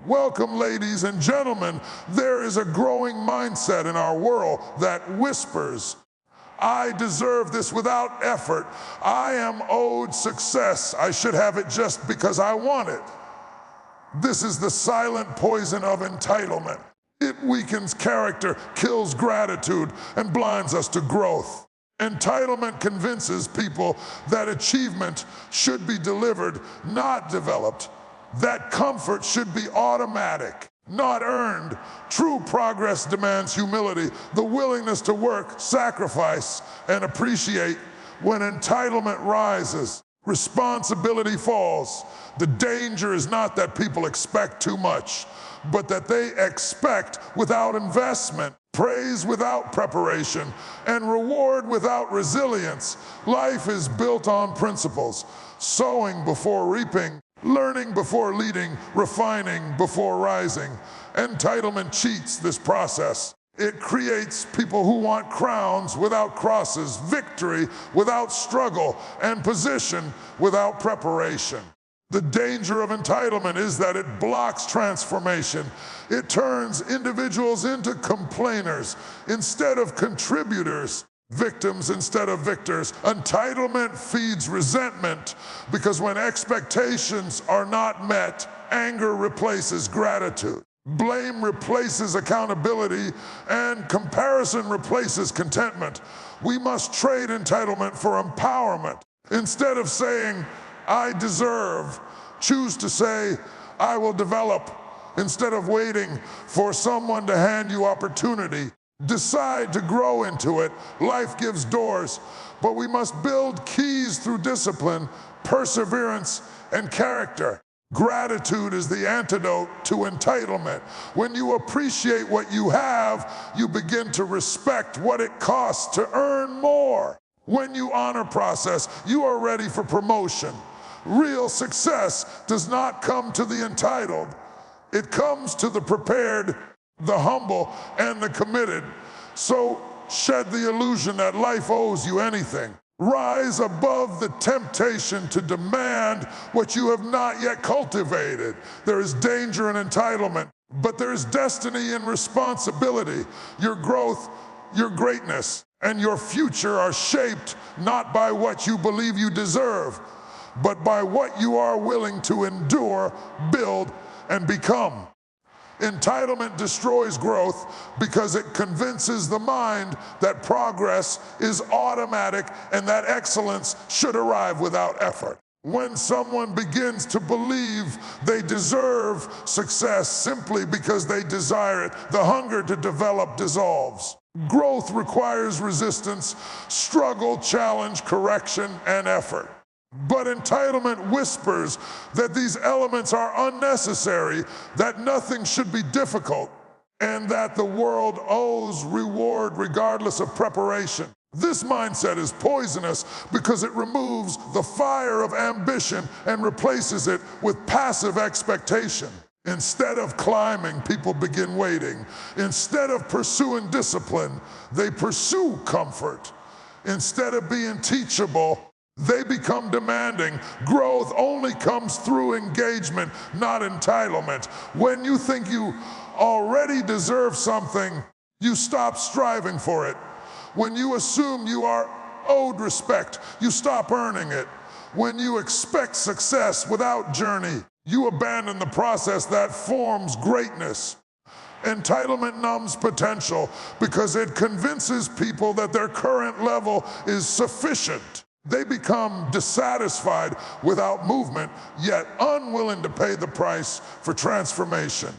Welcome, ladies and gentlemen. There is a growing mindset in our world that whispers, I deserve this without effort. I am owed success. I should have it just because I want it. This is the silent poison of entitlement. It weakens character, kills gratitude, and blinds us to growth. Entitlement convinces people that achievement should be delivered, not developed. That comfort should be automatic, not earned. True progress demands humility, the willingness to work, sacrifice, and appreciate. When entitlement rises, responsibility falls. The danger is not that people expect too much, but that they expect without investment, praise without preparation, and reward without resilience. Life is built on principles: sowing before reaping, learning before leading, refining before rising. Entitlement cheats this process. It creates people who want crowns without crosses, victory without struggle, and position without preparation. The danger of entitlement is that it blocks transformation. It turns individuals into complainers instead of contributors, victims instead of victors. Entitlement feeds resentment because when expectations are not met, anger replaces gratitude. Blame replaces accountability, and comparison replaces contentment. We must trade entitlement for empowerment. Instead of saying, I deserve, choose to say, I will develop. Instead of waiting for someone to hand you opportunity, decide to grow into it. Life gives doors, but we must build keys through discipline, perseverance, and character. Gratitude is the antidote to entitlement. When you appreciate what you have, you begin to respect what it costs to earn more. When you honor process, you are ready for promotion. Real success does not come to the entitled. It comes to the prepared, the humble, and the committed. So shed the illusion that life owes you anything. Rise above the temptation to demand what you have not yet cultivated. There is danger in entitlement, but there is destiny in responsibility. Your growth, your greatness, and your future are shaped not by what you believe you deserve, but by what you are willing to endure, build, and become. Entitlement destroys growth because it convinces the mind that progress is automatic and that excellence should arrive without effort. When someone begins to believe they deserve success simply because they desire it, the hunger to develop dissolves. Growth requires resistance, struggle, challenge, correction, and effort. But entitlement whispers that these elements are unnecessary, that nothing should be difficult, and that the world owes reward regardless of preparation. This mindset is poisonous because it removes the fire of ambition and replaces it with passive expectation. Instead of climbing, people begin waiting. Instead of pursuing discipline, they pursue comfort. Instead of being teachable, they become demanding. Growth only comes through engagement, not entitlement. When you think you already deserve something, you stop striving for it. When you assume you are owed respect, you stop earning it. When you expect success without journey, you abandon the process that forms greatness. Entitlement numbs potential because it convinces people that their current level is sufficient. They become dissatisfied without movement, yet unwilling to pay the price for transformation.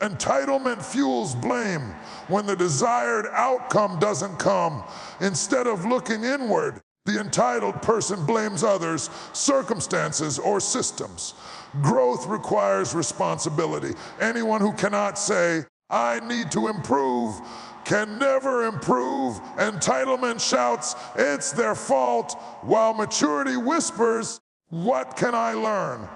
Entitlement fuels blame when the desired outcome doesn't come. Instead of looking inward, the entitled person blames others, circumstances, or systems. Growth requires responsibility. Anyone who cannot say, I need to improve, can never improve. Entitlement shouts, it's their fault, while maturity whispers, what can I learn?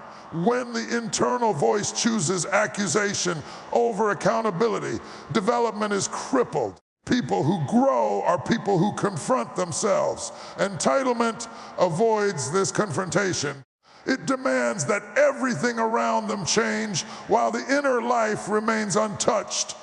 When the internal voice chooses accusation over accountability, development is crippled. People who grow are people who confront themselves. Entitlement avoids this confrontation. It demands that everything around them change while the inner life remains untouched.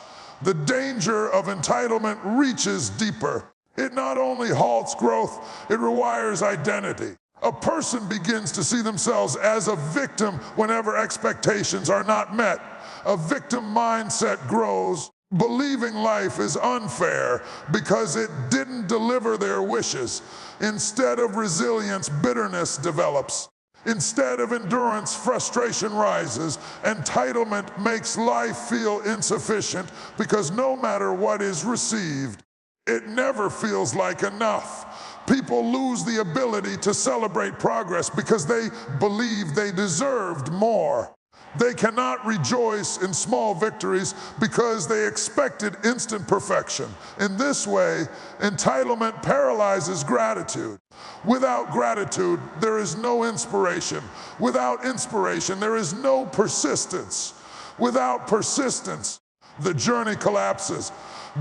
The danger of entitlement reaches deeper. It not only halts growth, it rewires identity. A person begins to see themselves as a victim whenever expectations are not met. A victim mindset grows, believing life is unfair because it didn't deliver their wishes. Instead of resilience, bitterness develops. Instead of endurance, frustration rises. Entitlement makes life feel insufficient because no matter what is received, it never feels like enough. People lose the ability to celebrate progress because they believe they deserved more. They cannot rejoice in small victories because they expected instant perfection. In this way, entitlement paralyzes gratitude. Without gratitude, there is no inspiration. Without inspiration, there is no persistence. Without persistence, the journey collapses.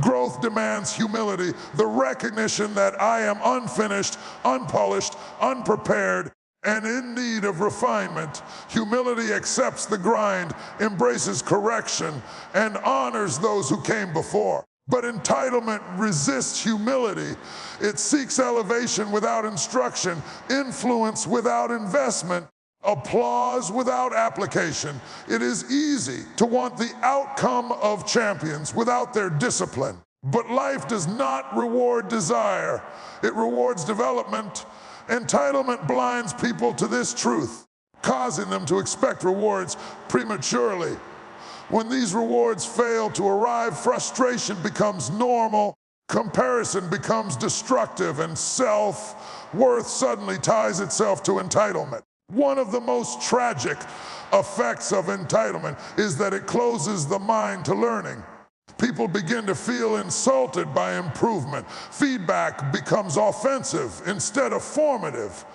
Growth demands humility, the recognition that I am unfinished, unpolished, unprepared, and in need of refinement. Humility accepts the grind, embraces correction, and honors those who came before. But entitlement resists humility. It seeks elevation without instruction, influence without investment, applause without application. It is easy to want the outcome of champions without their discipline. But life does not reward desire. It rewards development. Entitlement blinds people to this truth, causing them to expect rewards prematurely. When these rewards fail to arrive, frustration becomes normal, comparison becomes destructive, and self-worth suddenly ties itself to entitlement. One of the most tragic effects of entitlement is that it closes the mind to learning. People begin to feel insulted by improvement. Feedback becomes offensive instead of formative.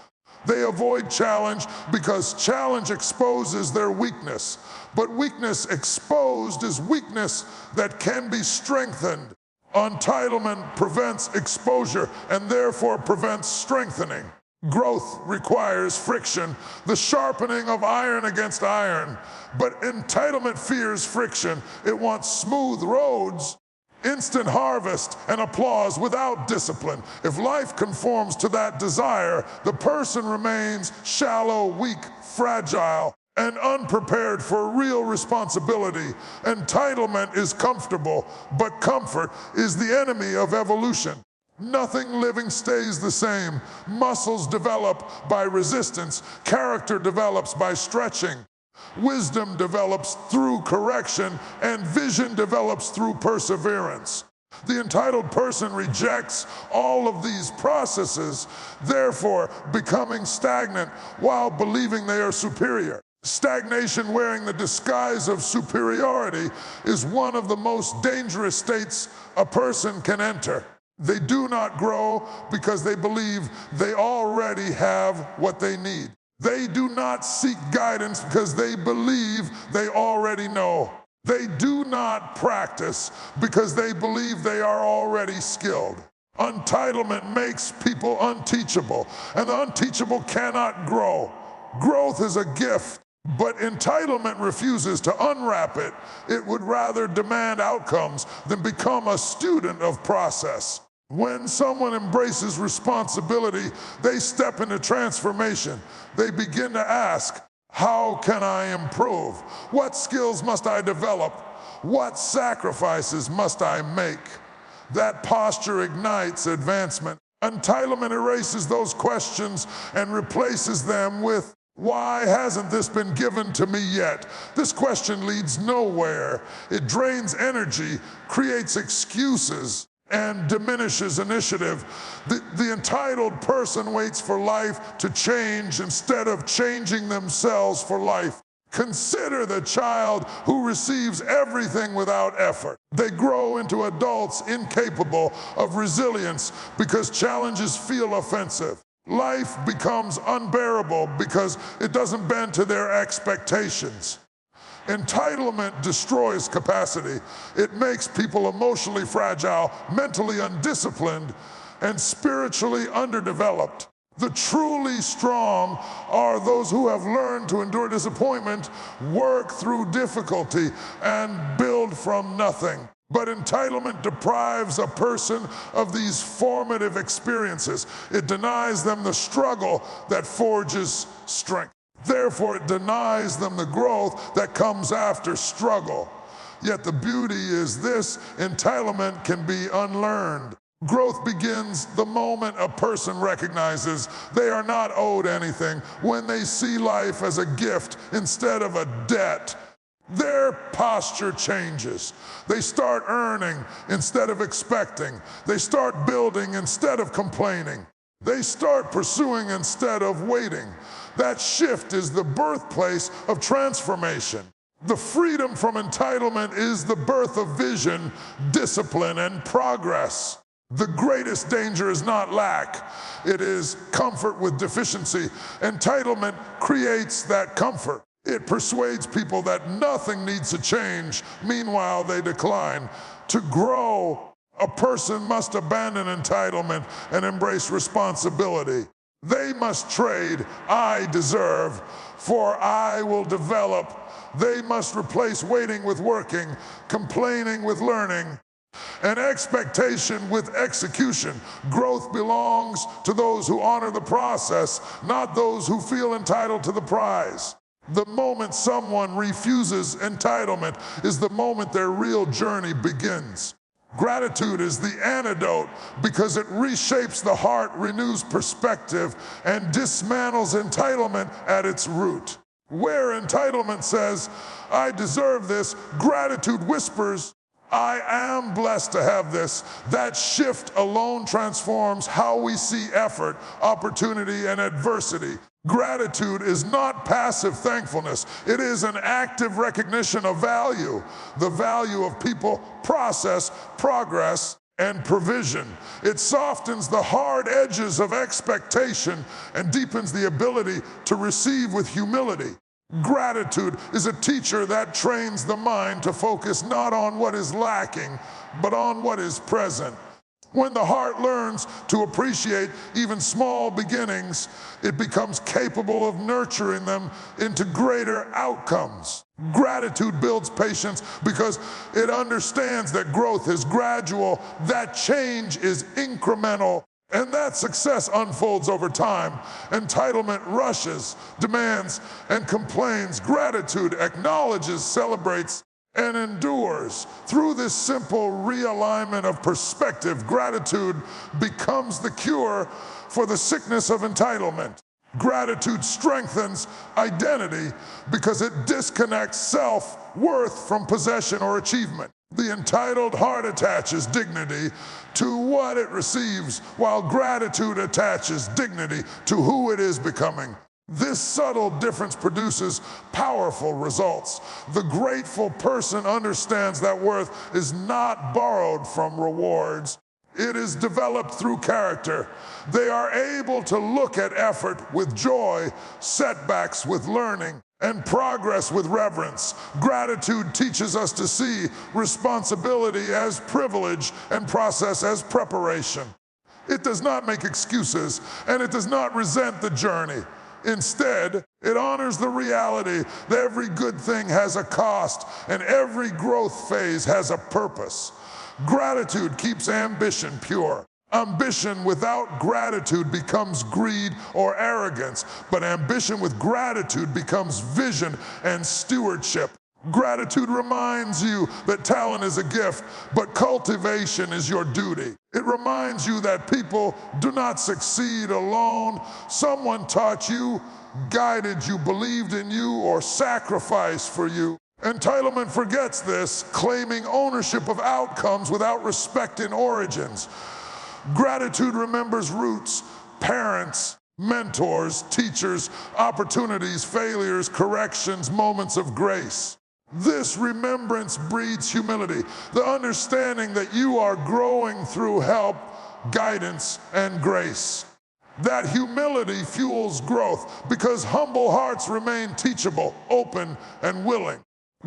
They avoid challenge because challenge exposes their weakness. But weakness exposed is weakness that can be strengthened. Entitlement prevents exposure and therefore prevents strengthening. Growth requires friction, the sharpening of iron against iron. But entitlement fears friction. It wants smooth roads, instant harvest, and applause without discipline. If life conforms to that desire, the person remains shallow, weak, fragile, and unprepared for real responsibility. Entitlement is comfortable, but comfort is the enemy of evolution. Nothing living stays the same. Muscles develop by resistance. Character develops by stretching. Wisdom develops through correction, and vision develops through perseverance. The entitled person rejects all of these processes, therefore becoming stagnant while believing they are superior. Stagnation wearing the disguise of superiority is one of the most dangerous states a person can enter. They do not grow because they believe they already have what they need. They do not seek guidance because they believe they already know. They do not practice because they believe they are already skilled. Entitlement makes people unteachable, and the unteachable cannot grow. Growth is a gift, but entitlement refuses to unwrap it. It would rather demand outcomes than become a student of process. When someone embraces responsibility, they step into transformation. They begin to ask, how can I improve? What skills must I develop? What sacrifices must I make? That posture ignites advancement. Entitlement erases those questions and replaces them with, why hasn't this been given to me yet? This question leads nowhere. It drains energy, creates excuses, and diminishes initiative. The entitled person waits for life to change instead of changing themselves for life. Consider the child who receives everything without effort. They grow into adults incapable of resilience because challenges feel offensive. Life becomes unbearable because it doesn't bend to their expectations. Entitlement destroys capacity. It makes people emotionally fragile, mentally undisciplined, and spiritually underdeveloped. The truly strong are those who have learned to endure disappointment, work through difficulty, and build from nothing. But entitlement deprives a person of these formative experiences. It denies them the struggle that forges strength. Therefore, it denies them the growth that comes after struggle. Yet the beauty is this: entitlement can be unlearned. Growth begins the moment a person recognizes they are not owed anything, when they see life as a gift instead of a debt. Their posture changes. They start earning instead of expecting. They start building instead of complaining. They start pursuing instead of waiting. That shift is the birthplace of transformation. The freedom from entitlement is the birth of vision, discipline, and progress. The greatest danger is not lack. It is comfort with deficiency. Entitlement creates that comfort. It persuades people that nothing needs to change. Meanwhile, they decline. To grow, a person must abandon entitlement and embrace responsibility. They must trade "I deserve" for "I will develop." They must replace waiting with working, complaining with learning, and expectation with execution. Growth belongs to those who honor the process, not those who feel entitled to the prize. The moment someone refuses entitlement is the moment their real journey begins. Gratitude is the antidote because it reshapes the heart, renews perspective, and dismantles entitlement at its root. Where entitlement says, "I deserve this," gratitude whispers, "I am blessed to have this." That shift alone transforms how we see effort, opportunity, and adversity. Gratitude is not passive thankfulness. It is an active recognition of value, the value of people, process, progress, and provision. It softens the hard edges of expectation and deepens the ability to receive with humility. Gratitude is a teacher that trains the mind to focus not on what is lacking, but on what is present. When the heart learns to appreciate even small beginnings, it becomes capable of nurturing them into greater outcomes. Gratitude builds patience because it understands that growth is gradual, that change is incremental, and that success unfolds over time. Entitlement rushes, demands, and complains. Gratitude acknowledges, celebrates, and endures. Through this simple realignment of perspective, gratitude becomes the cure for the sickness of entitlement. Gratitude strengthens identity because it disconnects self-worth from possession or achievement. The entitled heart attaches dignity to what it receives, while gratitude attaches dignity to who it is becoming. This subtle difference produces powerful results. The grateful person understands that worth is not borrowed from rewards. It is developed through character. They are able to look at effort with joy, setbacks with learning, and progress with reverence. Gratitude teaches us to see responsibility as privilege and process as preparation. It does not make excuses, and it does not resent the journey. Instead, it honors the reality that every good thing has a cost and every growth phase has a purpose. Gratitude keeps ambition pure. Ambition without gratitude becomes greed or arrogance, but ambition with gratitude becomes vision and stewardship. Gratitude reminds you that talent is a gift, but cultivation is your duty. It reminds you that people do not succeed alone. Someone taught you, guided you, believed in you, or sacrificed for you. Entitlement forgets this, claiming ownership of outcomes without respect in origins. Gratitude remembers roots, parents, mentors, teachers, opportunities, failures, corrections, moments of grace. This remembrance breeds humility, the understanding that you are growing through help, guidance, and grace. That humility fuels growth because humble hearts remain teachable, open, and willing.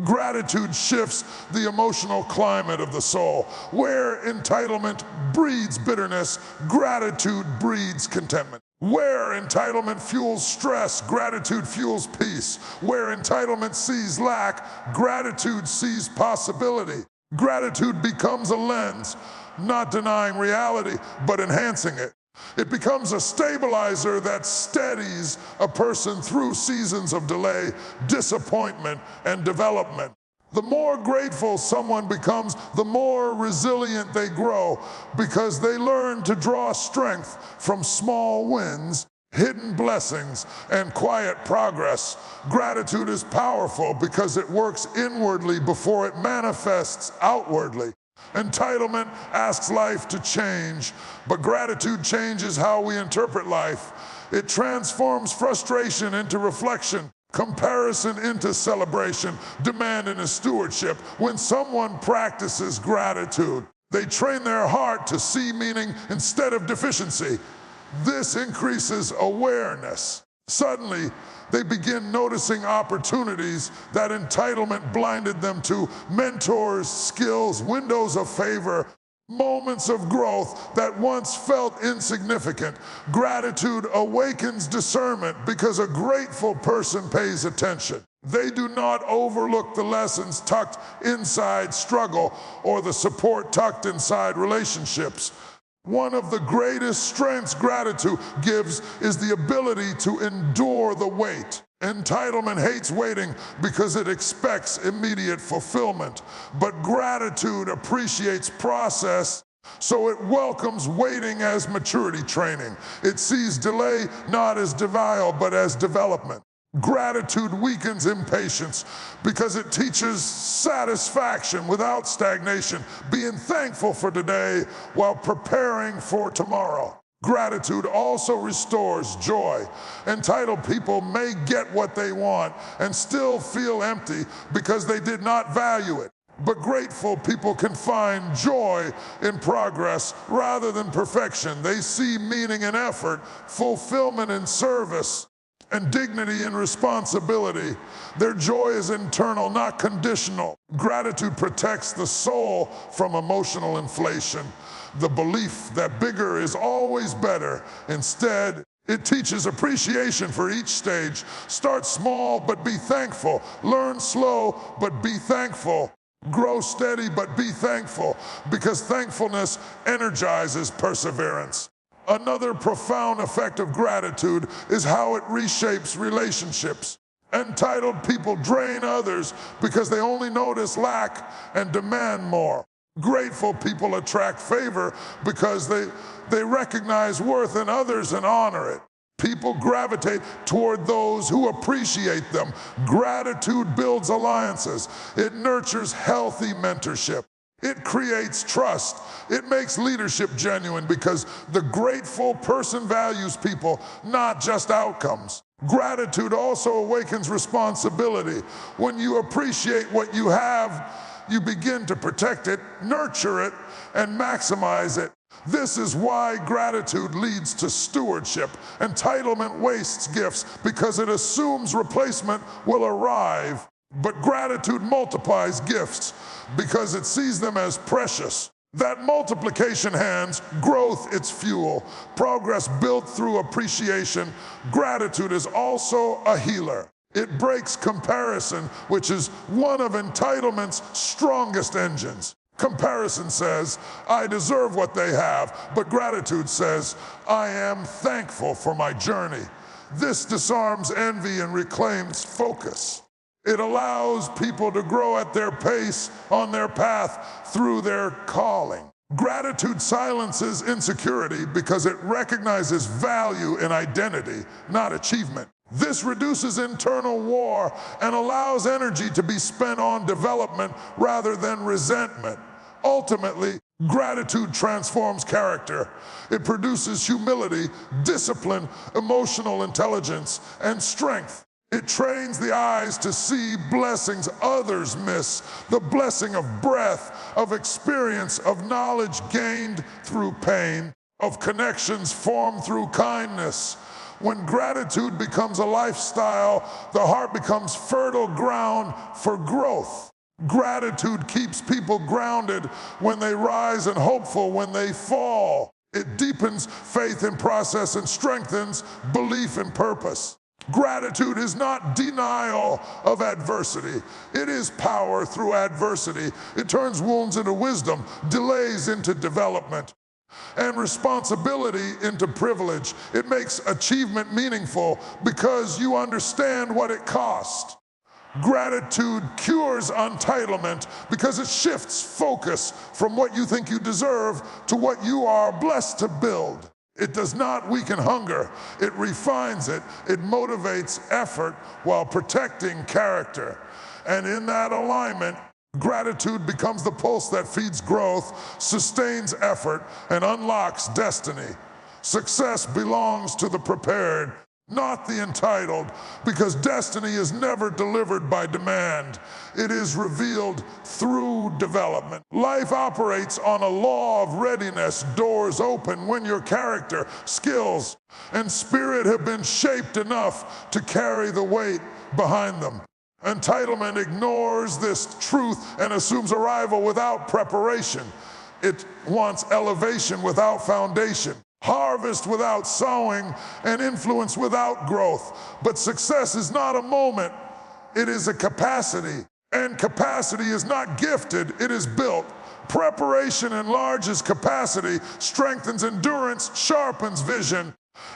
Gratitude shifts the emotional climate of the soul. Where entitlement breeds bitterness, gratitude breeds contentment. Where entitlement fuels stress, gratitude fuels peace. Where entitlement sees lack, gratitude sees possibility. Gratitude becomes a lens, not denying reality, but enhancing it. It becomes a stabilizer that steadies a person through seasons of delay, disappointment, and development. The more grateful someone becomes, the more resilient they grow because they learn to draw strength from small wins, hidden blessings, and quiet progress. Gratitude is powerful because it works inwardly before it manifests outwardly. Entitlement asks life to change, but gratitude changes how we interpret life. It transforms frustration into reflection, comparison into celebration, demand into stewardship. When someone practices gratitude, they train their heart to see meaning instead of deficiency. This increases awareness. Suddenly, they begin noticing opportunities that entitlement blinded them to: mentors, skills, windows of favor, moments of growth that once felt insignificant. Gratitude awakens discernment because a grateful person pays attention. They do not overlook the lessons tucked inside struggle or the support tucked inside relationships. One of the greatest strengths gratitude gives is the ability to endure the wait. Entitlement hates waiting because it expects immediate fulfillment. But gratitude appreciates process, so it welcomes waiting as maturity training. It sees delay not as denial, but as development. Gratitude weakens impatience because it teaches satisfaction without stagnation, being thankful for today while preparing for tomorrow. Gratitude also restores joy. Entitled people may get what they want and still feel empty because they did not value it. But grateful people can find joy in progress rather than perfection. They see meaning in effort, fulfillment in service, and dignity and responsibility. Their joy is internal, not conditional. Gratitude protects the soul from emotional inflation, the belief that bigger is always better. Instead, it teaches appreciation for each stage. Start small, but be thankful. Learn slow, but be thankful. Grow steady, but be thankful, because thankfulness energizes perseverance. Another profound effect of gratitude is how it reshapes relationships. Entitled people drain others because they only notice lack and demand more. Grateful people attract favor because they recognize worth in others and honor it. People gravitate toward those who appreciate them. Gratitude builds alliances. It nurtures healthy mentorship. It creates trust. It makes leadership genuine because the grateful person values people, not just outcomes. Gratitude also awakens responsibility. When you appreciate what you have, you begin to protect it, nurture it, and maximize it. This is why gratitude leads to stewardship. Entitlement wastes gifts because it assumes replacement will arrive. But gratitude multiplies gifts because it sees them as precious. That multiplication hands growth its fuel, progress built through appreciation. Gratitude is also a healer. It breaks comparison, which is one of entitlement's strongest engines. Comparison says, I deserve what they have, but gratitude says, I am thankful for my journey. This disarms envy and reclaims focus. It allows people to grow at their pace on their path through their calling. Gratitude silences insecurity because it recognizes value in identity, not achievement. This reduces internal war and allows energy to be spent on development rather than resentment. Ultimately, gratitude transforms character. It produces humility, discipline, emotional intelligence, and strength. It trains the eyes to see blessings others miss, the blessing of breath, of experience, of knowledge gained through pain, of connections formed through kindness. When gratitude becomes a lifestyle, the heart becomes fertile ground for growth. Gratitude keeps people grounded when they rise and hopeful when they fall. It deepens faith in process and strengthens belief in purpose. Gratitude is not denial of adversity. It is power through adversity. It turns wounds into wisdom, delays into development, and responsibility into privilege. It makes achievement meaningful because you understand what it cost. Gratitude cures entitlement because it shifts focus from what you think you deserve to what you are blessed to build. It does not weaken hunger. It refines it. It motivates effort while protecting character. And in that alignment, gratitude becomes the pulse that feeds growth, sustains effort, and unlocks destiny. Success belongs to the prepared, not the entitled, because destiny is never delivered by demand. It is revealed through development. Life operates on a law of readiness. Doors open when your character, skills, and spirit have been shaped enough to carry the weight behind them. Entitlement ignores this truth and assumes arrival without preparation. It wants elevation without foundation, harvest without sowing, and influence without growth. But success is not a moment, it is a capacity. And capacity is not gifted, it is built. Preparation enlarges capacity, strengthens endurance, sharpens vision,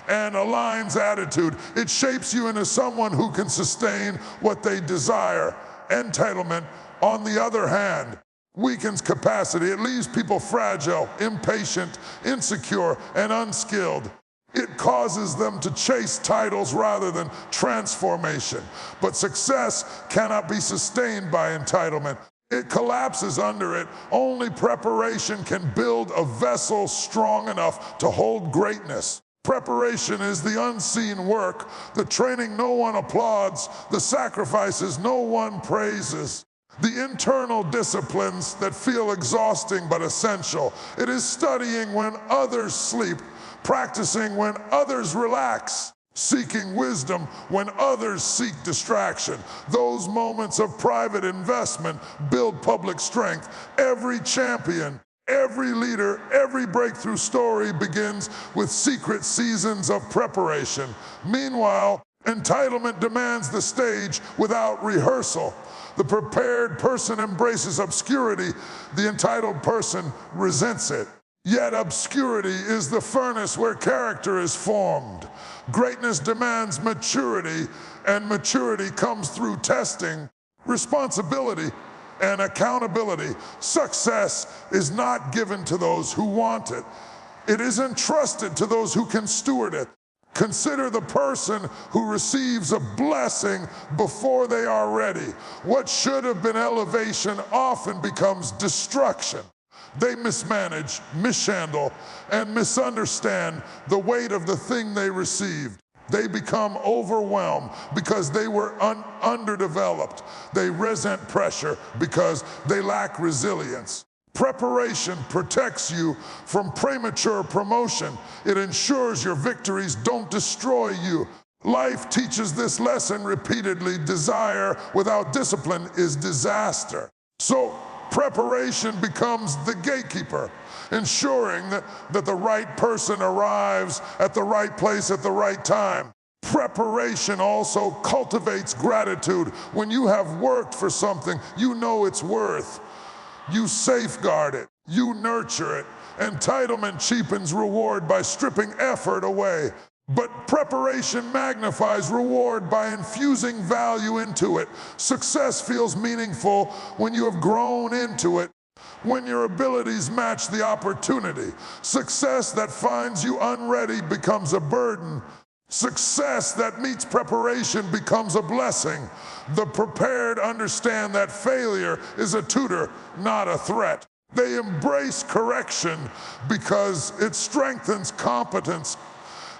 and aligns attitude. It shapes you into someone who can sustain what they desire. Entitlement, on the other hand, weakens capacity. It leaves people fragile, impatient, insecure, and unskilled. It causes them to chase titles rather than transformation. But success cannot be sustained by entitlement. It collapses under it. Only preparation can build a vessel strong enough to hold greatness. Preparation is the unseen work, the training no one applauds, the sacrifices no one praises. The internal disciplines that feel exhausting but essential. It is studying when others sleep, practicing when others relax, seeking wisdom when others seek distraction. Those moments of private investment build public strength. Every champion, every leader, every breakthrough story begins with secret seasons of preparation. Meanwhile, entitlement demands the stage without rehearsal. The prepared person embraces obscurity. The entitled person resents it. Yet obscurity is the furnace where character is formed. Greatness demands maturity, and maturity comes through testing, responsibility, and accountability. Success is not given to those who want it. It is entrusted to those who can steward it. Consider the person who receives a blessing before they are ready. What should have been elevation often becomes destruction. They mismanage, mishandle, and misunderstand the weight of the thing they received. They become overwhelmed because they were underdeveloped. They resent pressure because they lack resilience. Preparation protects you from premature promotion. It ensures your victories don't destroy you. Life teaches this lesson repeatedly. Desire without discipline is disaster. So preparation becomes the gatekeeper, ensuring that the right person arrives at the right place at the right time. Preparation also cultivates gratitude. When you have worked for something you know its worth, you safeguard it, you nurture it. Entitlement cheapens reward by stripping effort away. But preparation magnifies reward by infusing value into it. Success feels meaningful when you have grown into it, when your abilities match the opportunity. Success that finds you unready becomes a burden. Success that meets preparation becomes a blessing. The prepared understand that failure is a tutor, not a threat. They embrace correction because it strengthens competence.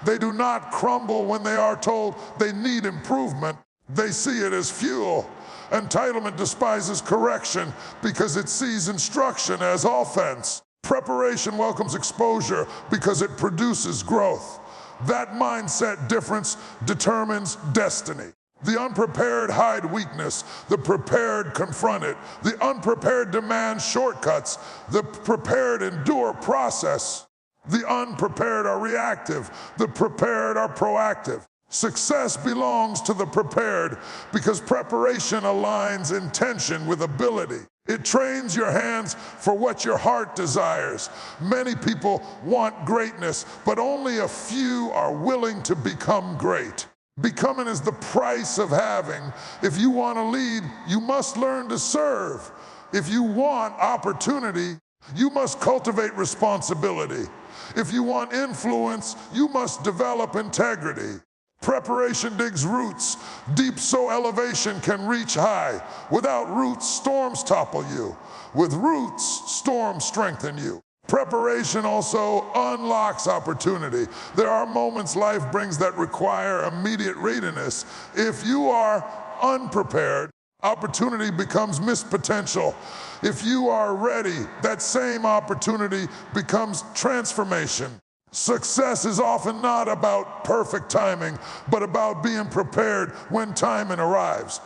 They do not crumble when they are told they need improvement. They see it as fuel. Entitlement despises correction because it sees instruction as offense. Preparation welcomes exposure because it produces growth. That mindset difference determines destiny. The unprepared hide weakness. The prepared confront it. The unprepared demand shortcuts. The prepared endure process. The unprepared are reactive. The prepared are proactive. Success belongs to the prepared because preparation aligns intention with ability. It trains your hands for what your heart desires. Many people want greatness, but only a few are willing to become great. Becoming is the price of having. If you want to lead, you must learn to serve. If you want opportunity, you must cultivate responsibility. If you want influence, you must develop integrity. Preparation digs roots, deep so elevation can reach high. Without roots, storms topple you. With roots, storms strengthen you. Preparation also unlocks opportunity. There are moments life brings that require immediate readiness. If you are unprepared, opportunity becomes missed potential. If you are ready, that same opportunity becomes transformation. Success is often not about perfect timing, but about being prepared when timing arrives.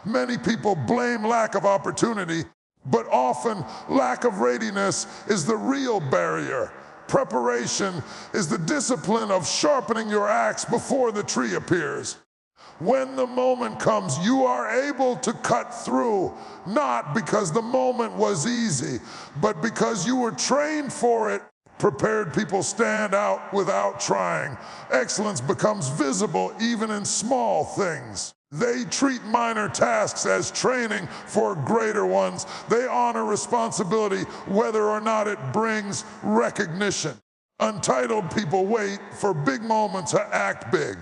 Many people blame lack of opportunity, but often lack of readiness is the real barrier. Preparation is the discipline of sharpening your axe before the tree appears. When the moment comes, you are able to cut through, not because the moment was easy, but because you were trained for it. Prepared people stand out without trying. Excellence becomes visible even in small things. They treat minor tasks as training for greater ones. They honor responsibility whether or not it brings recognition. Untitled people wait for big moments to act big,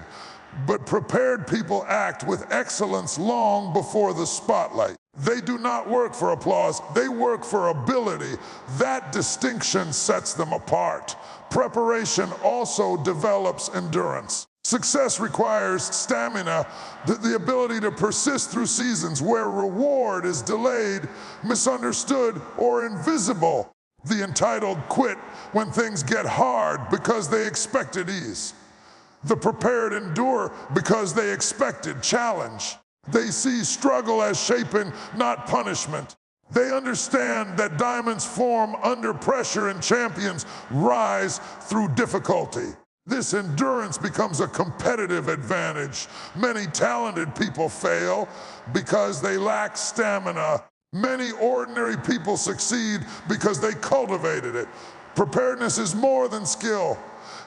but prepared people act with excellence long before the spotlight. They do not work for applause, they work for ability. That distinction sets them apart. Preparation also develops endurance. Success requires stamina, the ability to persist through seasons where reward is delayed, misunderstood, or invisible. The entitled quit when things get hard because they expected ease. The prepared endure because they expected challenge. They see struggle as shaping, not punishment. They understand that diamonds form under pressure and champions rise through difficulty. This endurance becomes a competitive advantage. Many talented people fail because they lack stamina. Many ordinary people succeed because they cultivated it. Preparedness is more than skill.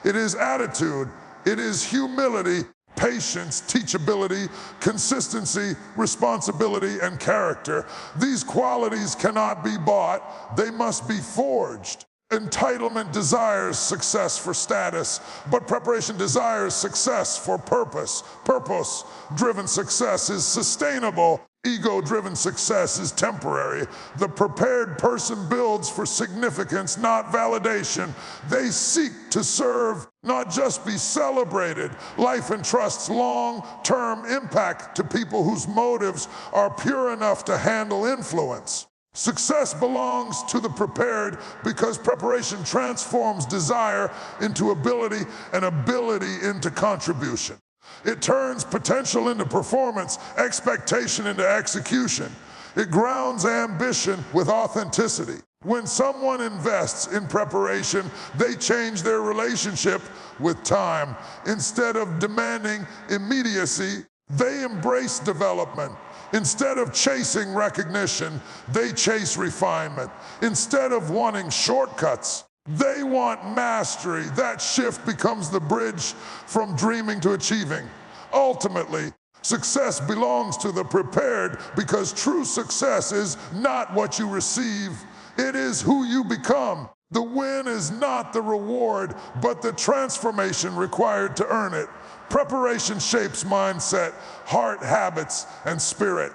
It is attitude. It is humility, patience, teachability, consistency, responsibility, and character. These qualities cannot be bought. They must be forged. Entitlement desires success for status, but preparation desires success for purpose. Purpose-driven success is sustainable. Ego-driven success is temporary. The prepared person builds for significance, not validation. They seek to serve, not just be celebrated. Life entrusts long-term impact to people whose motives are pure enough to handle influence. Success belongs to the prepared because preparation transforms desire into ability and ability into contribution. It turns potential into performance, expectation into execution. It grounds ambition with authenticity. When someone invests in preparation, they change their relationship with time. Instead of demanding immediacy, they embrace development. Instead of chasing recognition, they chase refinement. Instead of wanting shortcuts, they want mastery. That shift becomes the bridge from dreaming to achieving. Ultimately, success belongs to the prepared because true success is not what you receive, it is who you become. The win is not the reward, but the transformation required to earn it. Preparation shapes mindset, heart, habits, and spirit.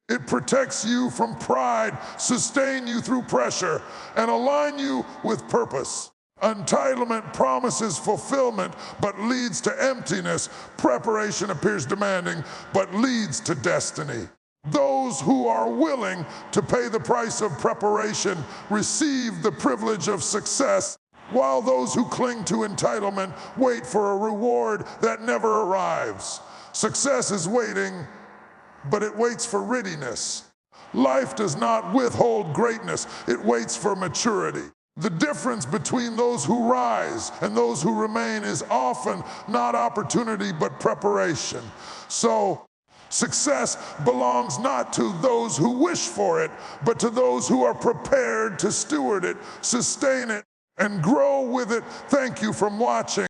It protects you from pride, sustain you through pressure, and align you with purpose. Entitlement promises fulfillment, but leads to emptiness. Preparation appears demanding, but leads to destiny. Those who are willing to pay the price of preparation receive the privilege of success, while those who cling to entitlement wait for a reward that never arrives. Success is waiting, but it waits for readiness. Life does not withhold greatness, it waits for maturity. The difference between those who rise and those who remain is often not opportunity, but preparation. So success belongs not to those who wish for it, but to those who are prepared to steward it, sustain it, and grow with it. Thank you for watching.